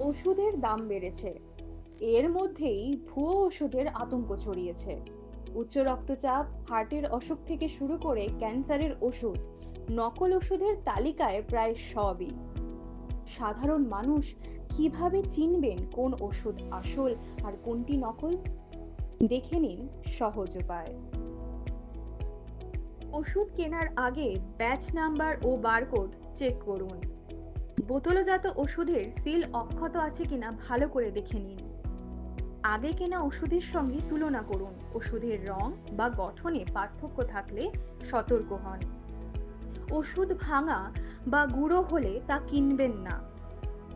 ওষুধের দাম বেড়েছে, এর মধ্যেই ভুয়ো ওষুধের আতঙ্ক ছড়িয়েছে। উচ্চ রক্তচাপ, হার্টের অসুখ থেকে শুরু করে ক্যান্সারের ওষুধ, নকল ওষুধের তালিকায় প্রায় সবই। সাধারণ মানুষ কিভাবে চিনবেন কোন ওষুধ আসল আর কোনটি নকল? দেখে নিন সহজ উপায়। ওষুধ কেনার আগে ব্যাচ নাম্বার ও বারকোড চেক করুন। বোতলজাত ওষুধের সিল অক্ষত আছে কিনা ভালো করে দেখে নিন। আগে কেনা ওষুধের সঙ্গে তুলনা করুন। ওষুধের রং বা গঠনে পার্থক্য থাকলে সতর্ক হন। ওষুধ ভাঙা বা গুঁড়ো হলে তা কিনবেন না।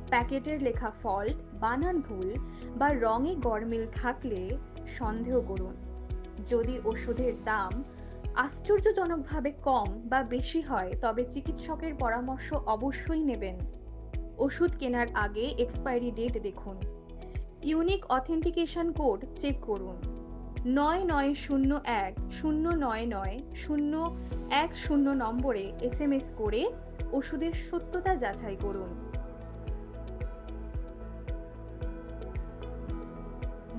প্যাকেটের লেখা ফল্ট, বানান ভুল বা রঙে গরমিল থাকলে সন্দেহ করুন। যদি ওষুধের দাম আশ্চর্যজনকভাবে কম বা বেশি হয় তবে চিকিৎসকের পরামর্শ অবশ্যই নেবেন। ওষুধ কেনার আগে এক্সপায়ারি ডেট দেখুন। ইউনিক অথেন্টিকেশন কোড চেক করুন। 9901 099 010 নম্বরে SMS করে ওষুধের সত্যতা যাচাই করুন।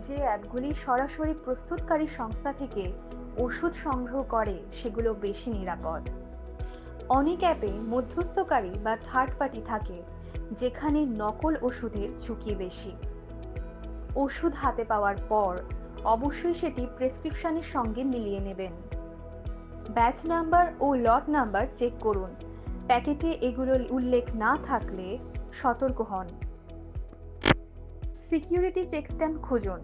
যে অ্যাপগুলি সরাসরি প্রস্তুতকারী সংস্থা থেকে ওষুধ সংগ্রহ করে সেগুলো বেশি নিরাপদ। অনেক অ্যাপে মধ্যস্থকারী বা থার্ড পার্টি থাকে, যেখানে নকল ওষুধের ঝুঁকি বেশি। ওষুধ হাতে পাওয়ার পর অবশ্যই সেটি প্রেসক্রিপশনের সঙ্গে মিলিয়ে নেবেন। ব্যাচ নাম্বার ও লট নাম্বার চেক করুন। প্যাকেটে এগুলোর উল্লেখ না থাকলে সতর্ক হন। সিকিউরিটি চেক স্ট্যাম্প খুঁজুন।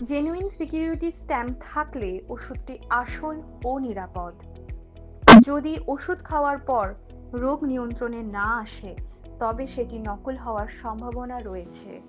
জেনুইন সিকিউরিটি স্ট্যাম্প থাকলে ওষুধটি আসল ও নিরাপদ। যদি ওষুধ খাওয়ার পর রোগ নিয়ন্ত্রণে না আসে তবে সেটি নকল হওয়ার সম্ভাবনা রয়েছে।